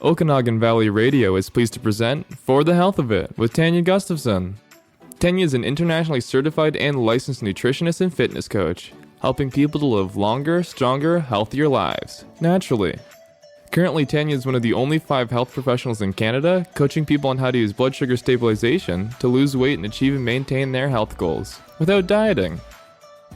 Okanagan Valley Radio is pleased to present For the Health of It with Tania Gustafson. Tania is an internationally certified and licensed nutritionist and fitness coach, helping people to live longer, stronger, healthier lives, naturally. Currently, Tania is one of the only 5 health professionals in Canada coaching people on how to use blood sugar stabilization to lose weight and achieve and maintain their health goals without dieting.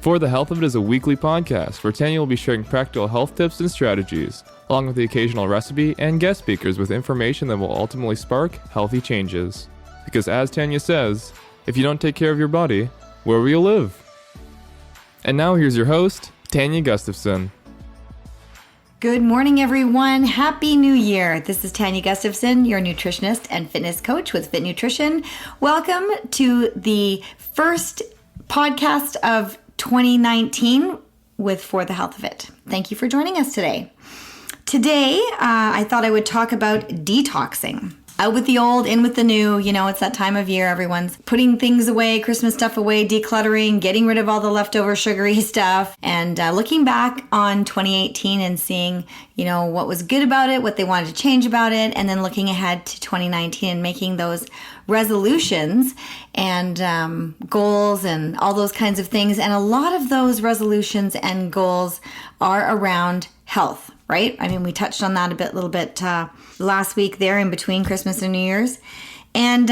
For the Health of It is a weekly podcast where Tania will be sharing practical health tips and strategies, along with the occasional recipe and guest speakers with information that will ultimately spark healthy changes. Because as Tania says, if you don't take care of your body, where will you live? And now here's your host, Tania Gustafson. Good morning, everyone. Happy New Year. This is Tania Gustafson, your nutritionist and fitness coach with Fit Nutrition. Welcome to the first podcast of 2019 with For the Health of It. Thank you for joining us today. Today, I thought I would talk about detoxing. Out with the old, in with the new. You know, it's that time of year. Everyone's putting things away, Christmas stuff away, decluttering, getting rid of all the leftover sugary stuff, and looking back on 2018 and seeing, what was good about it, what they wanted to change about it, and then looking ahead to 2019 and making those resolutions and goals and all those kinds of things. And a lot of those resolutions and goals are around health, right? I mean, we touched on that a little bit last week there in between Christmas and New Year's. And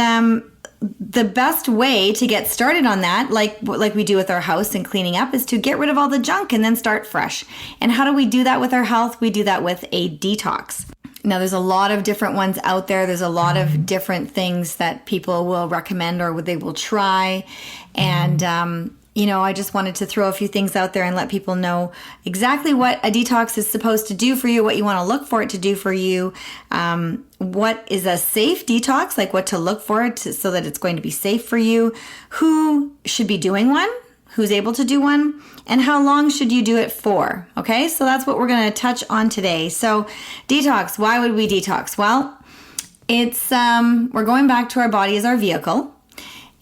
the best way to get started on that, like we do with our house and cleaning up, is to get rid of all the junk and then start fresh. And how do we do that with our health? We do that with a detox. Now, there's a lot of different ones out there. There's a lot of different things that people will recommend or they will try. And, I just wanted to throw a few things out there and let people know exactly what a detox is supposed to do for you, what you want to look for it to do for you, what is a safe detox, like what to look for it so that it's going to be safe for you, who should be doing one, who's able to do one, and how long should you do it for, okay? So that's what we're going to touch on today. So detox, why would we detox? Well, it's we're going back to our body as our vehicle.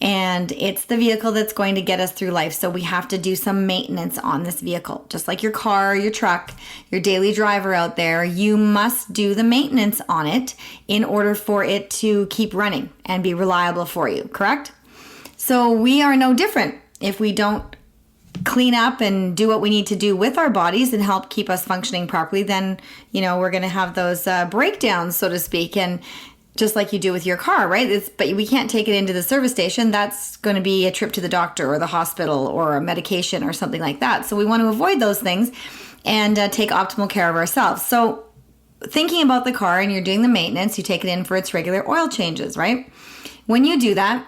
And it's the vehicle that's going to get us through life. So we have to do some maintenance on this vehicle. Just like your car, your truck, your daily driver out there, you must do the maintenance on it in order for it to keep running and be reliable for you, correct? So we are no different. If we don't clean up and do what we need to do with our bodies and help keep us functioning properly, then, we're going to have those breakdowns, so to speak. And just like you do with your car, right? But we can't take it into the service station. That's going to be a trip to the doctor or the hospital or a medication or something like that. So we want to avoid those things and take optimal care of ourselves. So thinking about the car and you're doing the maintenance, you take it in for its regular oil changes, right? When you do that,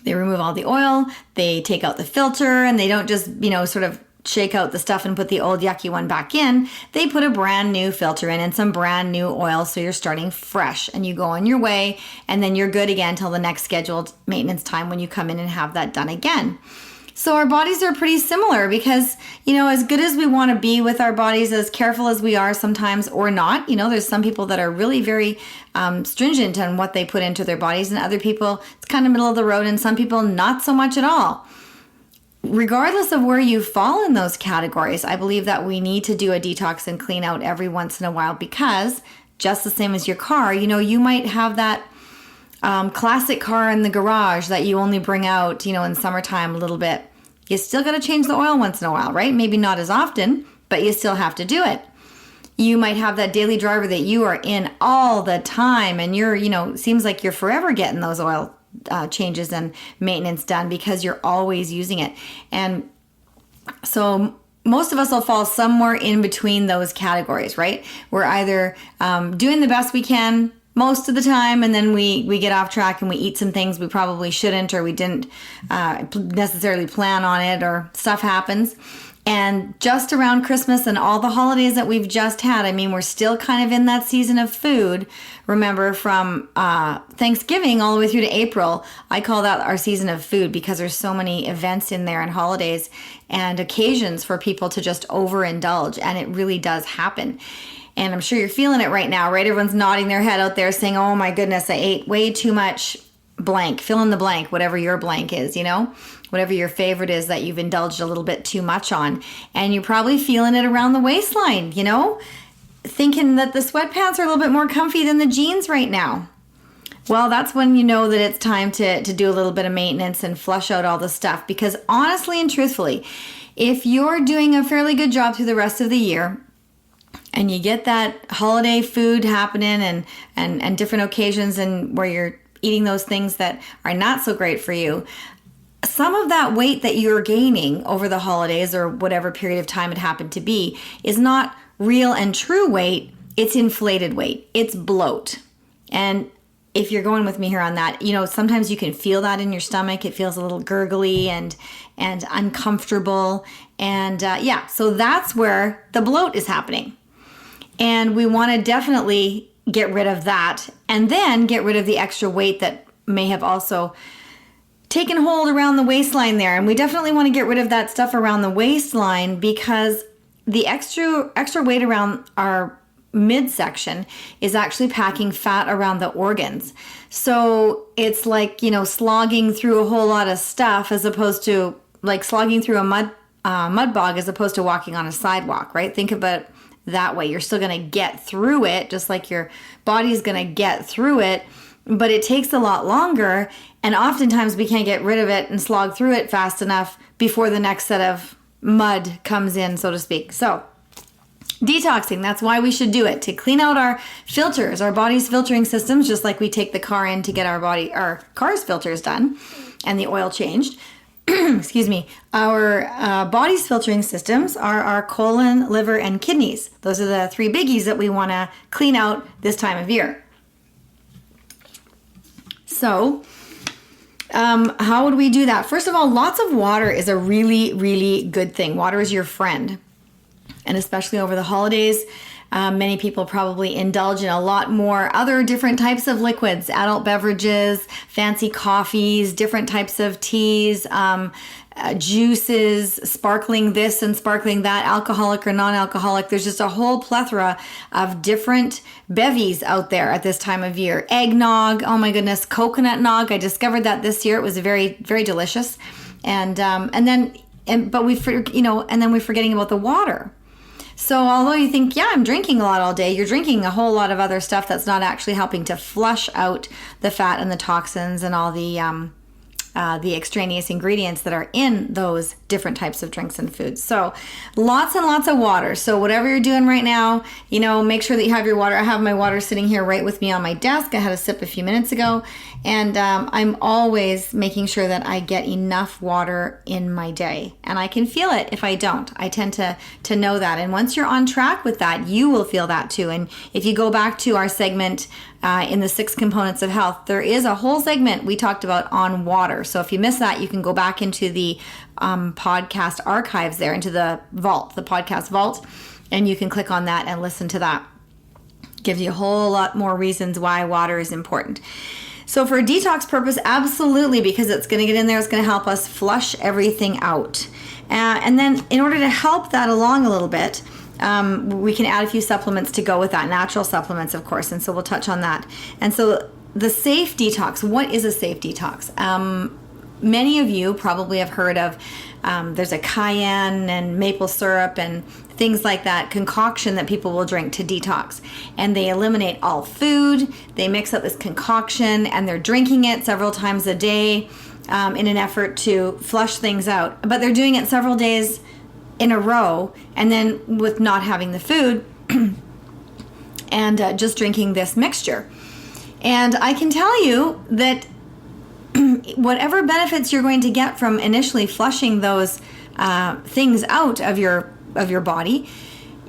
they remove all the oil, they take out the filter, and they don't just, sort of shake out the stuff and put the old yucky one back in. They put a brand new filter in and some brand new oil, so you're starting fresh and you go on your way, and then you're good again till the next scheduled maintenance time when you come in and have that done again. So our bodies are pretty similar because, as good as we want to be with our bodies, as careful as we are sometimes or not, there's some people that are really very stringent on what they put into their bodies, and other people, it's kind of middle of the road, and some people not so much at all. Regardless of where you fall in those categories, I believe that we need to do a detox and clean out every once in a while, because just the same as your car, you might have that classic car in the garage that you only bring out, in summertime a little bit. You still got to change the oil once in a while, right? Maybe not as often, but you still have to do it. You might have that daily driver that you are in all the time, and you're, seems like you're forever getting those oil changes and maintenance done because you're always using it. And so most of us will fall somewhere in between those categories, right? We're either doing the best we can most of the time, and then we get off track and we eat some things we probably shouldn't, or we didn't necessarily plan on it, or stuff happens. And just around Christmas and all the holidays that we've just had, we're still kind of in that season of food. Remember, from Thanksgiving all the way through to April, I call that our season of food because there's so many events in there and holidays and occasions for people to just overindulge, and it really does happen. And I'm sure you're feeling it right now, right? Everyone's nodding their head out there saying, oh my goodness, I ate way too much blank, fill in the blank, whatever your blank is, whatever your favorite is that you've indulged a little bit too much on. And you're probably feeling it around the waistline, thinking that the sweatpants are a little bit more comfy than the jeans right now. Well, that's when you know that it's time to do a little bit of maintenance and flush out all the stuff. Because honestly and truthfully, if you're doing a fairly good job through the rest of the year and you get that holiday food happening and different occasions and where you're eating those things that are not so great for you, some of that weight that you're gaining over the holidays or whatever period of time it happened to be is not real and true weight. It's inflated weight. It's bloat. And if you're going with me here on that, sometimes you can feel that in your stomach. It feels a little gurgly and uncomfortable. And so that's where the bloat is happening. And we want to definitely get rid of that and then get rid of the extra weight that may have also taken hold around the waistline there. And we definitely want to get rid of that stuff around the waistline because the extra weight around our midsection is actually packing fat around the organs. So it's like, slogging through a whole lot of stuff as opposed to like slogging through a mud bog as opposed to walking on a sidewalk, right? Think about it that way. You're still going to get through it, just like your body's going to get through it, but it takes a lot longer. And oftentimes we can't get rid of it and slog through it fast enough before the next set of mud comes in, so to speak. So detoxing, that's why we should do it, to clean out our filters, our body's filtering systems, just like we take the car in to get our car's filters done and the oil changed. Excuse me. Our body's filtering systems are our colon, liver, and kidneys. Those are the three biggies that we want to clean out this time of year. So, how would we do that? First of all, lots of water is a really, really good thing. Water is your friend. And especially over the holidays, many people probably indulge in a lot more other different types of liquids, adult beverages, fancy coffees, different types of teas, juices, sparkling this and sparkling that, alcoholic or non-alcoholic. There's just a whole plethora of different bevies out there at this time of year. Eggnog, oh my goodness, coconut nog. I discovered that this year. It was very, very delicious. And then we're forgetting about the water. So although you think, I'm drinking a lot all day, you're drinking a whole lot of other stuff that's not actually helping to flush out the fat and the toxins and all the extraneous ingredients that are in those different types of drinks and foods. So lots and lots of water. So whatever you're doing right now, make sure that you have your water. I have my water sitting here right with me on my desk. I had a sip a few minutes ago. And I'm always making sure that I get enough water in my day. And I can feel it if I don't. I tend to know that. And once you're on track with that, you will feel that too. And if you go back to our segment in the 6 components of health, there is a whole segment we talked about on water. So if you missed that, you can go back into the podcast archives there, into the vault, the podcast vault, and you can click on that and listen to that. Gives you a whole lot more reasons why water is important. So for a detox purpose, absolutely, because it's going to get in there, it's going to help us flush everything out. And then in order to help that along a little bit, we can add a few supplements to go with that, natural supplements, of course, and so we'll touch on that. And so the safe detox, what is a safe detox? Many of you probably have heard of, there's a cayenne and maple syrup and things like that, concoction that people will drink to detox. And they eliminate all food, they mix up this concoction, and they're drinking it several times a day in an effort to flush things out. But they're doing it several days in a row, and then with not having the food and just drinking this mixture. And I can tell you that whatever benefits you're going to get from initially flushing those things out of your body,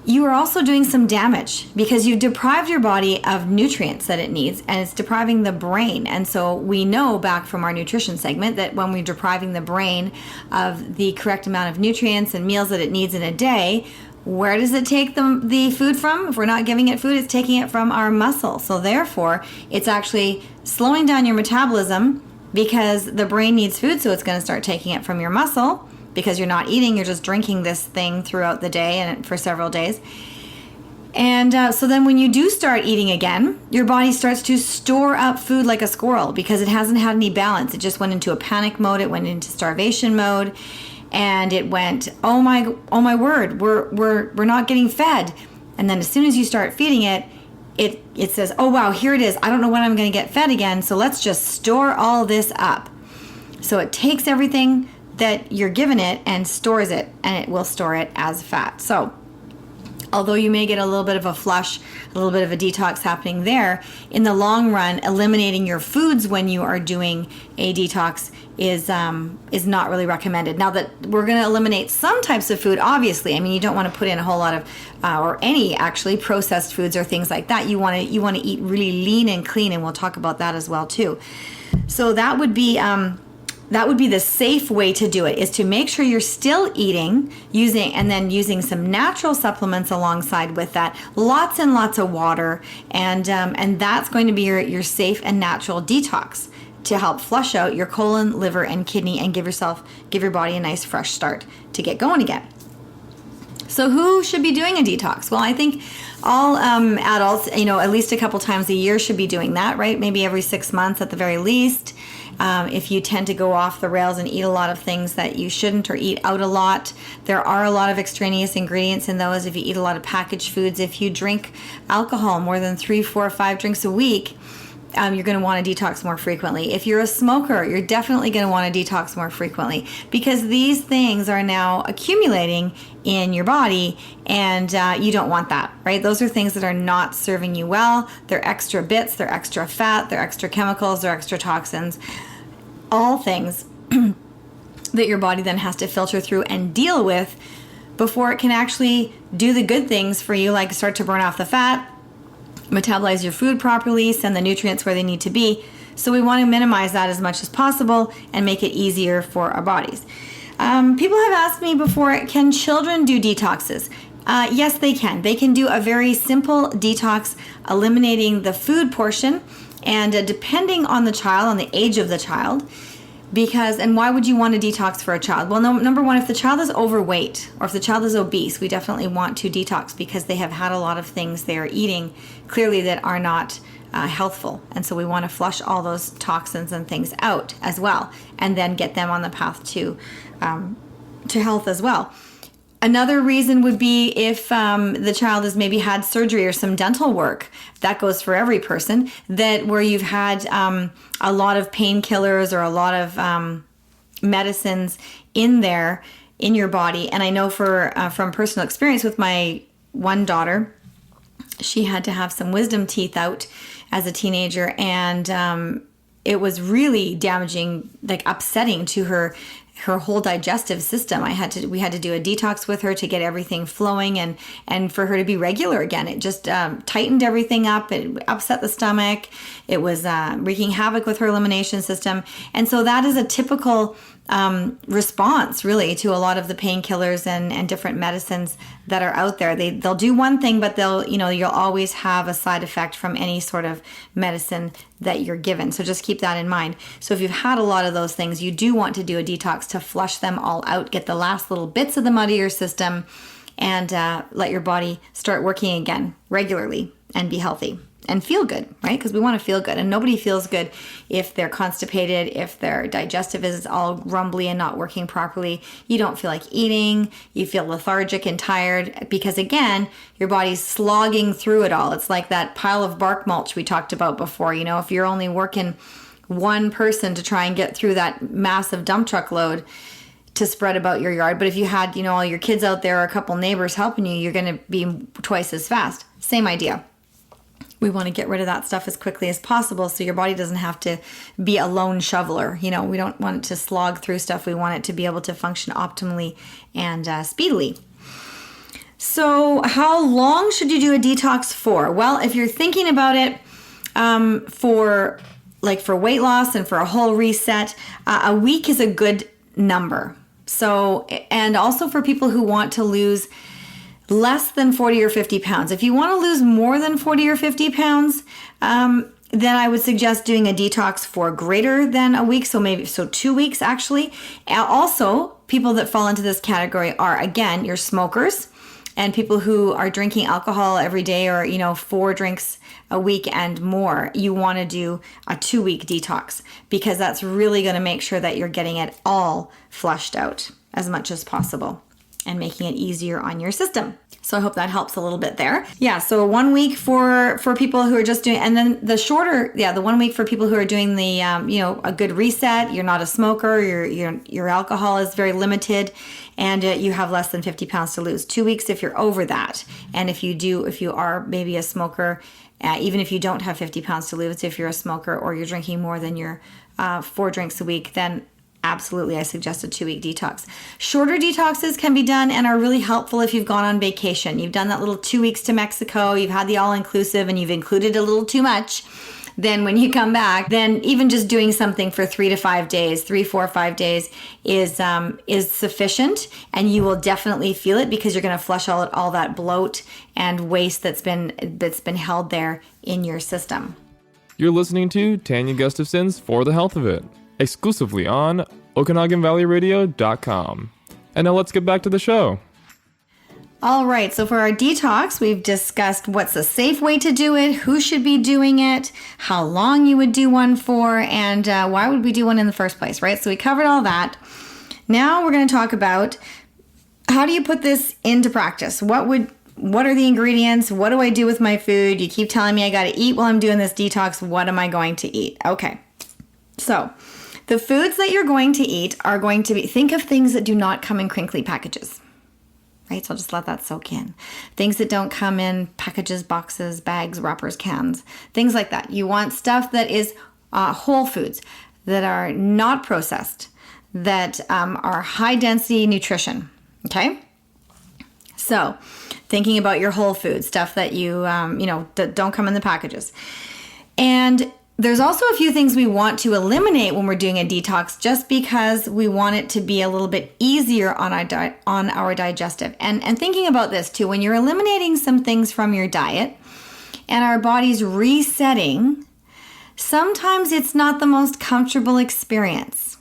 you are also doing some damage because you've deprived your body of nutrients that it needs, and it's depriving the brain. And so we know back from our nutrition segment that when we're depriving the brain of the correct amount of nutrients and meals that it needs in a day, where does it take the food from? If we're not giving it food, it's taking it from our muscle. So therefore, it's actually slowing down your metabolism because the brain needs food, so it's going to start taking it from your muscle. Because you're not eating, you're just drinking this thing throughout the day and for several days. And so then when you do start eating again, your body starts to store up food like a squirrel because it hasn't had any balance. It just went into a panic mode. It went into starvation mode, and it went, oh my word, we're not getting fed. And then as soon as you start feeding it, it says, oh wow, here it is. I don't know when I'm going to get fed again. So let's just store all this up. So it takes everything that you're giving it and stores it, and it will store it as fat. So although you may get a little bit of a flush, a little bit of a detox happening there, in the long run, eliminating your foods when you are doing a detox is not really recommended. Now that we're going to eliminate some types of food, obviously, I mean, you don't want to put in a whole lot of, or any actually processed foods or things like that. You want to eat really lean and clean, and we'll talk about that as well too. So that would be the safe way to do it, is to make sure you're still eating, using some natural supplements alongside with that, lots and lots of water, and that's going to be your safe and natural detox to help flush out your colon, liver, and kidney, and give your body a nice fresh start to get going again. So who should be doing a detox? Well, I think all adults, at least a couple times a year should be doing that, right? Maybe every 6 months at the very least. If you tend to go off the rails and eat a lot of things that you shouldn't, or eat out a lot, there are a lot of extraneous ingredients in those. If you eat a lot of packaged foods, if you drink alcohol more than 3, 4, 5 drinks a week, you're going to want to detox more frequently. If you're a smoker, you're definitely going to want to detox more frequently, because these things are now accumulating in your body, and you don't want that, right? Those are things that are not serving you well. They're extra bits, they're extra fat, they're extra chemicals, they're extra toxins, all things that your body then has to filter through and deal with before it can actually do the good things for you, like start to burn off the fat, metabolize your food properly, send the nutrients where they need to be. So we want to minimize that as much as possible and make it easier for our bodies. People have asked me before, can children do detoxes? Yes, they can. They can do a very simple detox, eliminating the food portion, and depending on the child, on the age of the child, and why would you want to detox for a child? Well, number one, if the child is overweight or if the child is obese, we definitely want to detox, because they have had a lot of things they are eating clearly that are not healthful. And so we want to flush all those toxins and things out as well, and then get them on the path to health as well. Another reason would be if the child has maybe had surgery or some dental work. That goes for every person, where you've had a lot of painkillers or a lot of medicines in your body. And I know from personal experience with my one daughter, she had to have some wisdom teeth out as a teenager, and it was really damaging, like upsetting to her whole digestive system. We had to do a detox with her to get everything flowing and for her to be regular again. It just tightened everything up. It upset the stomach. It was wreaking havoc with her elimination system. And so that is a typical response really to a lot of the painkillers and different medicines that are out there. They'll do one thing, but you'll always have a side effect from any sort of medicine that you're given. So just keep that in mind. So if you've had a lot of those things, you do want to do a detox to flush them all out, get the last little bits of them out of your system, and let your body start working again regularly and be healthy and feel good, right? Because we want to feel good, and nobody feels good if they're constipated, if their digestive is all rumbly and not working properly. You don't feel like eating, you feel lethargic and tired, because again, your body's slogging through it all. It's like that pile of bark mulch we talked about before. If you're only working one person to try and get through that massive dump truck load to spread about your yard, but if you had, all your kids out there or a couple neighbors helping you, you're going to be twice as fast. Same idea. We want to get rid of that stuff as quickly as possible so your body doesn't have to be a lone shoveler. We don't want it to slog through stuff. We want it to be able to function optimally and speedily. So how long should you do a detox for? Well, if you're thinking about it for weight loss and for a whole reset, a week is a good number. So, and also for people who want to lose less than 40 or 50 pounds. If you want to lose more than 40 or 50 pounds, then I would suggest doing a detox for greater than a week. So 2 weeks actually. Also, people that fall into this category are, again, your smokers and people who are drinking alcohol every day, or, 4 drinks a week and more. You want to do a 2-week detox, because that's really going to make sure that you're getting it all flushed out as much as possible. and making it easier on your system. So I hope that helps a little bit there. Yeah, so 1 week for people who are just doing, and then the 1 week for people who are doing the, a good reset. You're not a smoker, your alcohol is very limited, and you have less than 50 pounds to lose. 2 weeks if you're over that. And if you are maybe a smoker, even if you don't have 50 pounds to lose, if you're a smoker or you're drinking more than your 4 drinks a week, then absolutely, I suggest a 2-week detox. Shorter detoxes can be done and are really helpful if you've gone on vacation. You've done that little 2 weeks to Mexico, you've had the all-inclusive, and you've included a little too much. Then when you come back, then even just doing something for 3 to 5 days, 3, 4, 5 days is sufficient, and you will definitely feel it because you're going to flush all that bloat and waste that's been held there in your system. You're listening to Tania Gustafson's For the Health of It, exclusively on OkanaganValleyRadio.com. And now let's get back to the show. All right, so for our detox, we've discussed what's a safe way to do it, who should be doing it, how long you would do one for, and why would we do one in the first place, right? So we covered all that. Now we're going to talk about how do you put this into practice? What are the ingredients? What do I do with my food? You keep telling me I got to eat while I'm doing this detox. What am I going to eat? Okay, so the foods that you're going to eat are going to be, think of things that do not come in crinkly packages. Right, so I'll just let that soak in. Things that don't come in packages, boxes, bags, wrappers, cans, things like that. You want stuff that is whole foods, that are not processed, that are high density nutrition, okay? So thinking about your whole food, stuff that that don't come in the packages. And there's also a few things we want to eliminate when we're doing a detox just because we want it to be a little bit easier on our digestive. And thinking about this too, when you're eliminating some things from your diet and our body's resetting, sometimes it's not the most comfortable experience.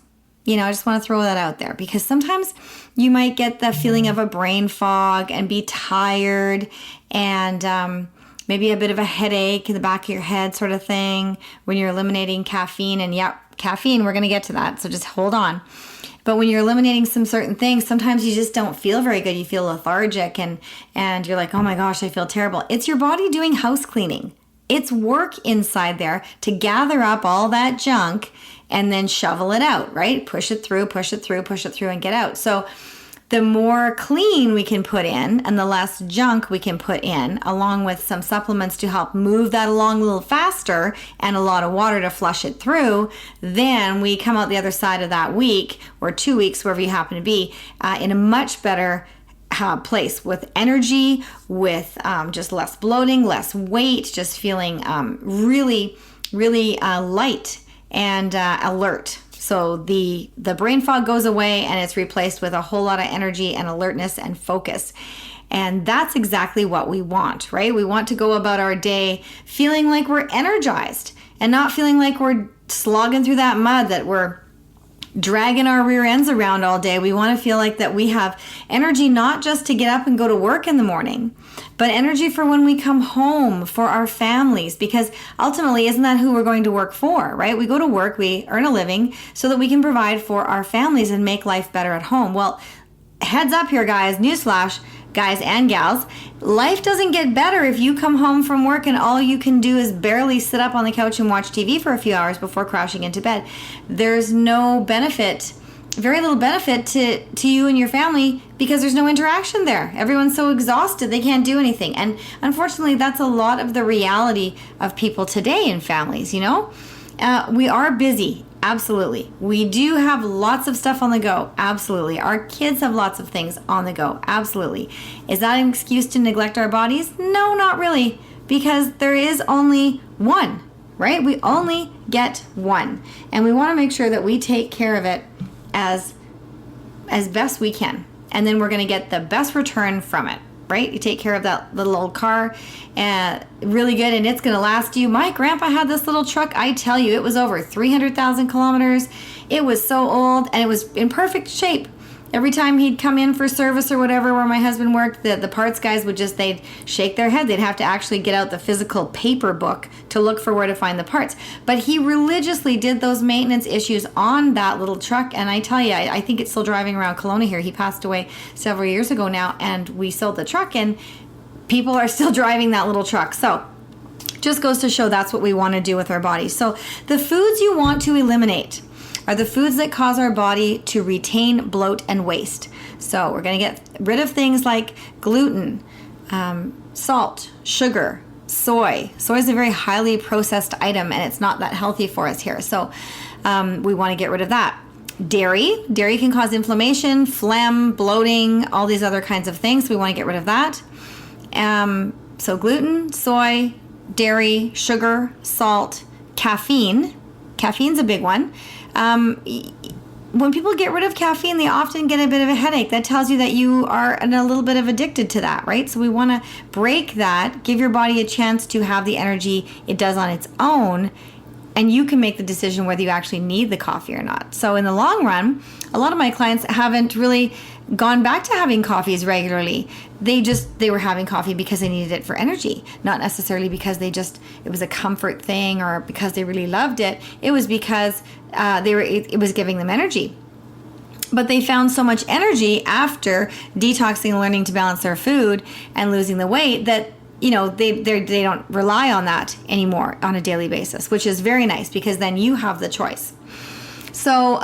I just want to throw that out there because sometimes you might get the feeling of a brain fog and be tired and maybe a bit of a headache in the back of your head sort of thing when you're eliminating caffeine. And caffeine, we're going to get to that, so just hold on. But when you're eliminating some certain things, sometimes you just don't feel very good. You feel lethargic and you're like, oh my gosh, I feel terrible. It's your body doing house cleaning. It's work inside there to gather up all that junk and then shovel it out, right? Push it through, and get out. So the more clean we can put in and the less junk we can put in, along with some supplements to help move that along a little faster and a lot of water to flush it through, then we come out the other side of that week or 2 weeks, wherever you happen to be, in a much better place with energy, with just less bloating, less weight, just feeling really, really light and alert. So the brain fog goes away and it's replaced with a whole lot of energy and alertness and focus. And that's exactly what we want, right? We want to go about our day feeling like we're energized and not feeling like we're slogging through that mud, that we're dragging our rear ends around all day. We want to feel like that we have energy not just to get up and go to work in the morning, but energy for when we come home, for our families, because ultimately isn't that who we're going to work for, right? We go to work, we earn a living so that we can provide for our families and make life better at home. Well, heads up here, guys, newsflash, guys and gals, life doesn't get better if you come home from work and all you can do is barely sit up on the couch and watch TV for a few hours before crashing into bed. There's no benefit, very little benefit to you and your family because there's no interaction there. Everyone's so exhausted they can't do anything. And unfortunately, that's a lot of the reality of people today in families, we are busy. Absolutely. We do have lots of stuff on the go. Absolutely. Our kids have lots of things on the go. Absolutely. Is that an excuse to neglect our bodies? No, not really. Because there is only one, right? We only get one. And we want to make sure that we take care of it as best we can. And then we're going to get the best return from it. Right? You take care of that little old car really good, and it's going to last you. My grandpa had this little truck. I tell you, it was over 300,000 kilometers. It was so old, and it was in perfect shape. every time he'd come in for service or whatever where my husband worked, the parts guys they'd shake their head. They'd have to actually get out the physical paper book to look for where to find the parts. But he religiously did those maintenance issues on that little truck. And I tell you, I think it's still driving around Kelowna here. He passed away several years ago now, and we sold the truck, and people are still driving that little truck. So just goes to show that's what we want to do with our bodies. So the foods you want to eliminate are the foods that cause our body to retain bloat and waste. So we're going to get rid of things like gluten, salt, sugar, soy. Soy is a very highly processed item, and it's not that healthy for us here. So we want to get rid of that. Dairy can cause inflammation, phlegm, bloating, all these other kinds of things. So we want to get rid of that. So gluten, soy, dairy, sugar, salt, caffeine. Caffeine's a big one. When people get rid of caffeine, they often get a bit of a headache. That tells you that you are a little bit of addicted to that, right? So we want to break that, give your body a chance to have the energy it does on its own, and you can make the decision whether you actually need the coffee or not. So in the long run, a lot of my clients haven't really gone back to having coffees regularly. They were having coffee because they needed it for energy, not necessarily because it was a comfort thing or because they really loved it. It was because it was giving them energy. But they found so much energy after detoxing and learning to balance their food and losing the weight that they don't rely on that anymore on a daily basis, which is very nice because then you have the choice. So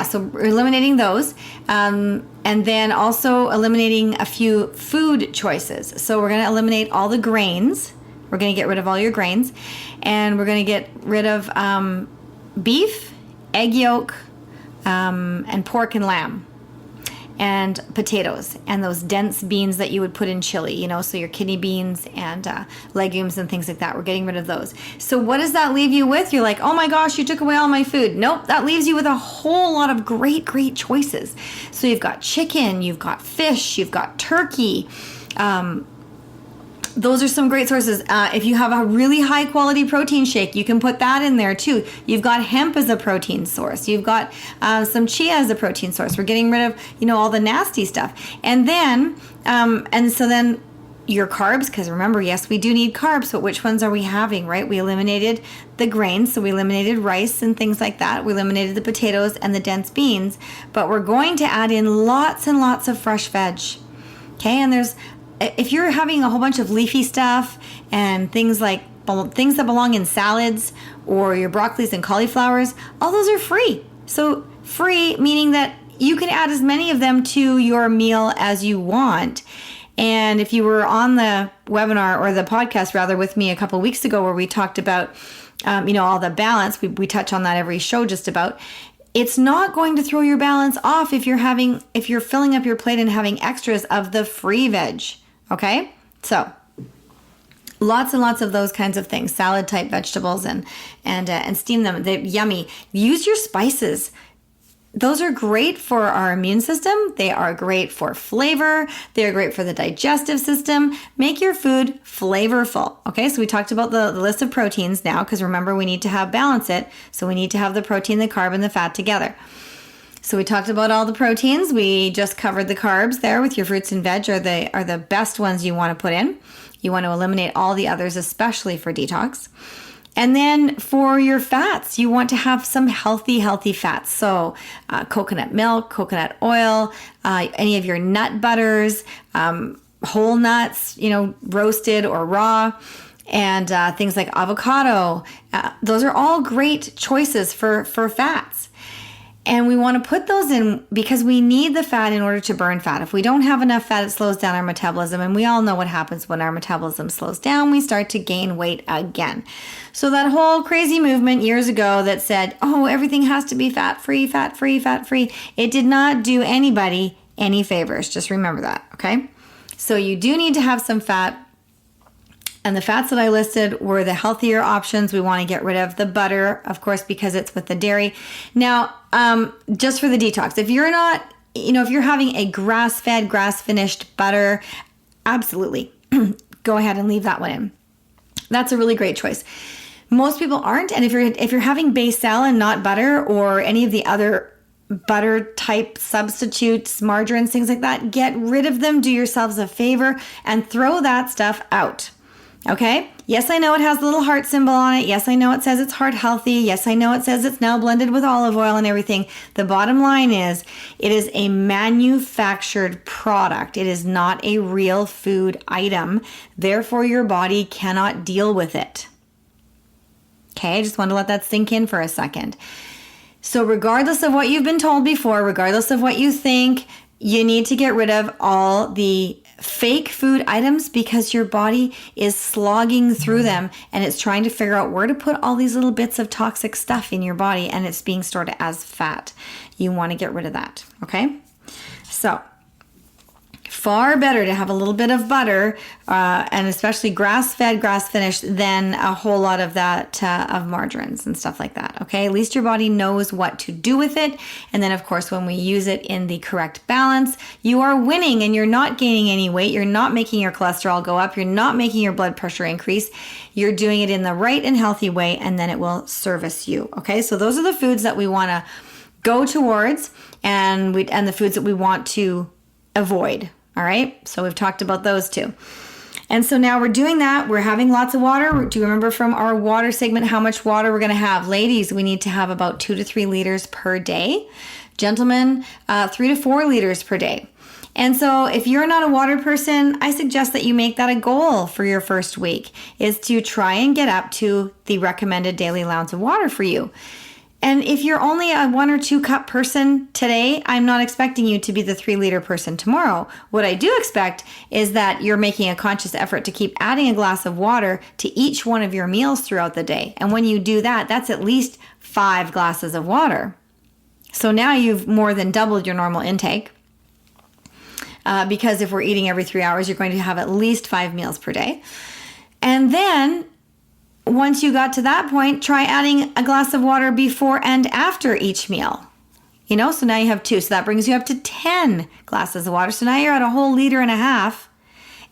so we're eliminating those, and then also eliminating a few food choices. So we're going to eliminate all the grains. We're going to get rid of all your grains, and we're going to get rid of beef, egg yolk, and pork and lamb, and potatoes, and those dense beans that you would put in chili, so your kidney beans and legumes and things like that. We're getting rid of those. So what does that leave you with? You're like, oh my gosh, you took away all my food. Nope, that leaves you with a whole lot of great choices. So you've got chicken, you've got fish, you've got turkey. Those are some great sources. If you have a really high quality protein shake, you can put that in there too. You've got hemp as a protein source. You've got some chia as a protein source. We're getting rid of, all the nasty stuff. And then, so then your carbs, because remember, yes, we do need carbs, but which ones are we having, right? We eliminated the grains, so we eliminated rice and things like that. We eliminated the potatoes and the dense beans, but we're going to add in lots and lots of fresh veg. Okay, and if you're having a whole bunch of leafy stuff and things that belong in salads or your broccolis and cauliflowers, all those are free. So free meaning that you can add as many of them to your meal as you want. And if you were on the webinar or the podcast rather with me a couple of weeks ago where we talked about, all the balance, we touch on that every show just about. It's not going to throw your balance off if you're filling up your plate and having extras of the free veg. Okay, so lots and lots of those kinds of things, salad type vegetables and steam them. They're yummy. Use your spices. Those are great for our immune system. They are great for flavor. They are great for the digestive system. Make your food flavorful. Okay, so we talked about the list of proteins now because remember we need to balance it. So we need to have the protein, the carb, and the fat together. So we talked about all the proteins. We just covered the carbs there with your fruits and veg are the best ones you want to put in. You want to eliminate all the others, especially for detox. And then for your fats, you want to have some healthy fats. So coconut milk, coconut oil, any of your nut butters, whole nuts, roasted or raw, and things like avocado. Those are all great choices for fats. And we want to put those in because we need the fat in order to burn fat. If we don't have enough fat, it slows down our metabolism. And we all know what happens when our metabolism slows down. We start to gain weight again. So that whole crazy movement years ago that said, oh, everything has to be fat-free, fat-free, fat-free. It did not do anybody any favors. Just remember that, okay? So you do need to have some fat. And the fats that I listed were the healthier options. We want to get rid of the butter, of course, because it's with the dairy. Now, just for the detox, if you're not, if you're having a grass-fed, grass-finished butter, absolutely go ahead and leave that one in. That's a really great choice. Most people aren't, and if you're having Baicel and not butter or any of the other butter type substitutes, margarines, things like that. Get rid of them. Do yourselves a favor and throw that stuff out. Okay? Yes, I know it has a little heart symbol on it. Yes, I know it says it's heart healthy. Yes, I know it says it's now blended with olive oil and everything. The bottom line is it is a manufactured product. It is not a real food item. Therefore, your body cannot deal with it. Okay? I just want to let that sink in for a second. So regardless of what you've been told before, regardless of what you think, you need to get rid of all the fake food items because your body is slogging through them and it's trying to figure out where to put all these little bits of toxic stuff in your body, and it's being stored as fat. You want to get rid of that, okay? So far better to have a little bit of butter, and especially grass-fed, grass-finished, than a whole lot of that of margarines and stuff like that, okay? At least your body knows what to do with it. And then, of course, when we use it in the correct balance, you are winning and you're not gaining any weight. You're not making your cholesterol go up. You're not making your blood pressure increase. You're doing it in the right and healthy way, and then it will service you, okay? So those are the foods that we want to go towards, and the foods that we want to avoid. All right, so we've talked about those two. And so now we're doing that. We're having lots of water. Do you remember from our water segment how much water we're going to have? Ladies, we need to have about 2 to 3 liters per day. Gentlemen, 3 to 4 liters per day. And so if you're not a water person, I suggest that you make that a goal for your first week, is to try and get up to the recommended daily allowance of water for you. And if you're only a 1 or 2 cup person today, I'm not expecting you to be the 3 liter person tomorrow. What I do expect is that you're making a conscious effort to keep adding a glass of water to each one of your meals throughout the day. And when you do that, that's at least 5 glasses of water. So now you've more than doubled your normal intake. Because if we're eating every 3 hours, you're going to have at least 5 meals per day. And then once you got to that point, try adding a glass of water before and after each meal. So now you have 2. So that brings you up to 10 glasses of water. So now you're at a whole 1.5 liters,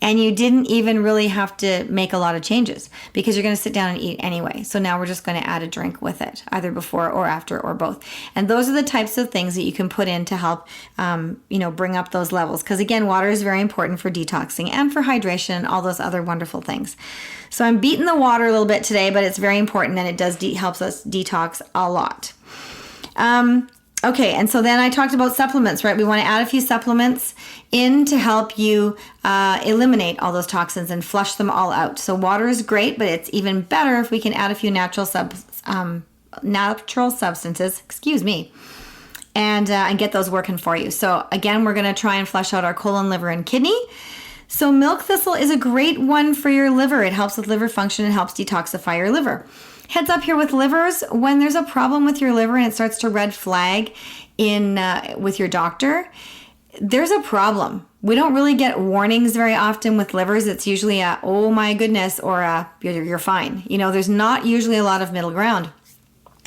and you didn't even really have to make a lot of changes because you're going to sit down and eat anyway. So now we're just going to add a drink with it, either before or after or both. And those are the types of things that you can put in to help, bring up those levels. Because again, water is very important for detoxing and for hydration and all those other wonderful things. So I'm beating the water a little bit today, but it's very important, and it does helps us detox a lot. Okay, and so then I talked about supplements, right? We want to add a few supplements in to help you eliminate all those toxins and flush them all out. So water is great, but it's even better if we can add a few natural substances, and get those working for you. So again, we're going to try and flush out our colon, liver, and kidney. So milk thistle is a great one for your liver. It helps with liver function and helps detoxify your liver. Heads up here with livers, when there's a problem with your liver and it starts to red flag with your doctor, there's a problem. We don't really get warnings very often with livers. It's usually a, oh my goodness, or a, you're fine. There's not usually a lot of middle ground.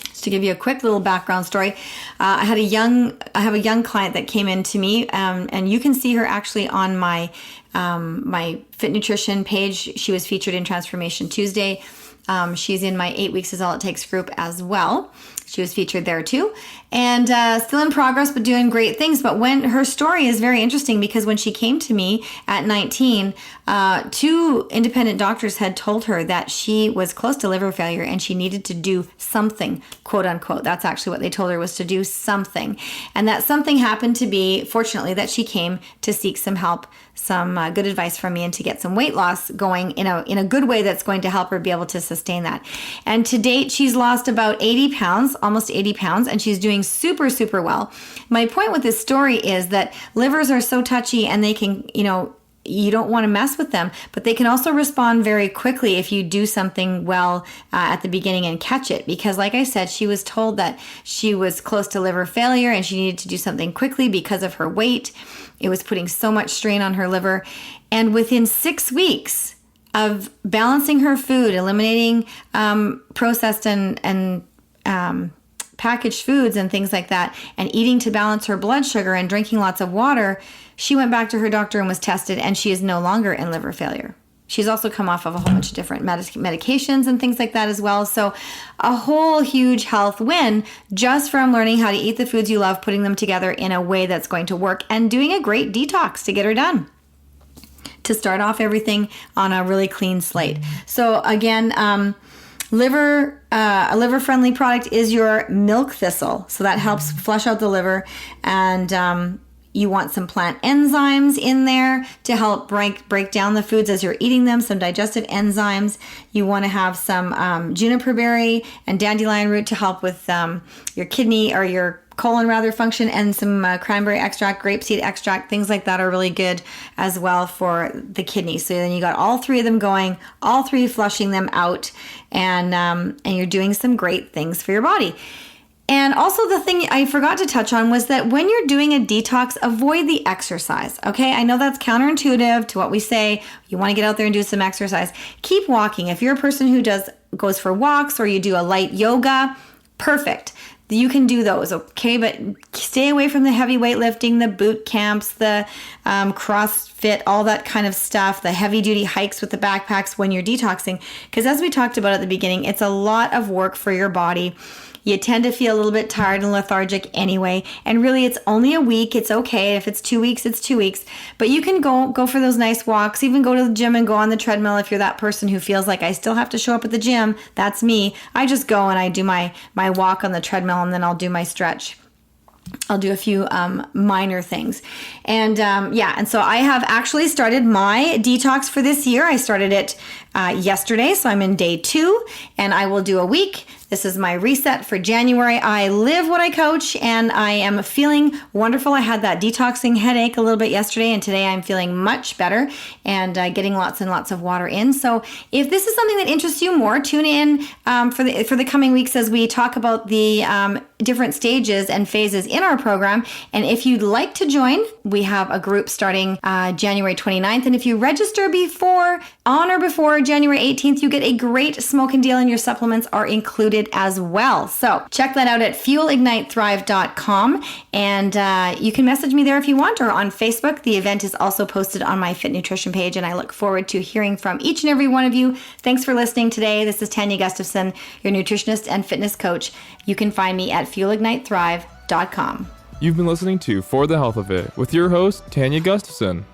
Just to give you a quick little background story, I have a young client that came in to me, and you can see her actually on my Fit Nutrition page. She was featured in Transformation Tuesday. She's in my 8 Weeks Is All It Takes group as well. She was featured there too. And still in progress, but doing great things. But when her story is very interesting, because when she came to me at 19, 2 independent doctors had told her that she was close to liver failure and she needed to do something, quote unquote. That's actually what they told her, was to do something. And that something happened to be, fortunately, that she came to seek some help, some good advice from me, and to get some weight loss going in a good way that's going to help her be able to sustain that. And to date, she's lost about 80 pounds, almost 80 pounds, and she's doing super, super well. My point with this story is that livers are so touchy, and they can, you don't want to mess with them, but they can also respond very quickly if you do something well at the beginning and catch it. Because like I said, she was told that she was close to liver failure and she needed to do something quickly because of her weight. It was putting so much strain on her liver. And within 6 weeks of balancing her food, eliminating processed and packaged foods and things like that, and eating to balance her blood sugar and drinking lots of water, she went back to her doctor and was tested, and she is no longer in liver failure. She's also come off of a whole bunch of different medications and things like that as well. So a whole huge health win just from learning how to eat the foods you love, putting them together in a way that's going to work, and doing a great detox to get her done, to start off everything on a really clean slate. So again, a liver-friendly product is your milk thistle. So that helps flush out the liver, and you want some plant enzymes in there to help break down the foods as you're eating them, some digestive enzymes. You want to have some juniper berry and dandelion root to help with your kidney or your colon rather function, and some cranberry extract, grapeseed extract, things like that are really good as well for the kidney. So then you got all three of them going, all three flushing them out, and you're doing some great things for your body. And also the thing I forgot to touch on was that when you're doing a detox, avoid the exercise, okay? I know that's counterintuitive to what we say. You want to get out there and do some exercise. Keep walking. If you're a person who goes for walks, or you do a light yoga, perfect. You can do those, okay? But stay away from the heavy weightlifting, the boot camps, the CrossFit, all that kind of stuff, the heavy duty hikes with the backpacks when you're detoxing. Because as we talked about at the beginning, it's a lot of work for your body. You tend to feel a little bit tired and lethargic anyway. And really, it's only a week. It's okay. If it's 2 weeks, it's 2 weeks. But you can go for those nice walks, even go to the gym and go on the treadmill if you're that person who feels like I still have to show up at the gym. That's me. I just go and I do my walk on the treadmill, and then I'll do my stretch. I'll do a few minor things. And and so I have actually started my detox for this year. I started it yesterday, so I'm in day 2, and I will do a week. This is my reset for January. I live what I coach, and I am feeling wonderful. I had that detoxing headache a little bit yesterday, and today I'm feeling much better and getting lots and lots of water in. So if this is something that interests you more, tune in for the coming weeks as we talk about the different stages and phases in our program. And if you'd like to join, we have a group starting January 29th. And if you register on or before January 18th, you get a great smoking deal, and your supplements are included as well. So check that out at fuelignitethrive.com, and you can message me there if you want, or on Facebook. The event is also posted on my Fit Nutrition page, and I look forward to hearing from each and every one of you. Thanks for listening today. This is Tania Gustafson, your nutritionist and fitness coach. You can find me at fuelignitethrive.com. You've been listening to For the Health of It with your host, Tania Gustafson.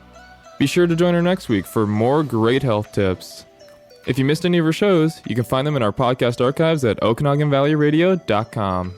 Be sure to join her next week for more great health tips. If you missed any of her shows, you can find them in our podcast archives at OkanaganValleyRadio.com.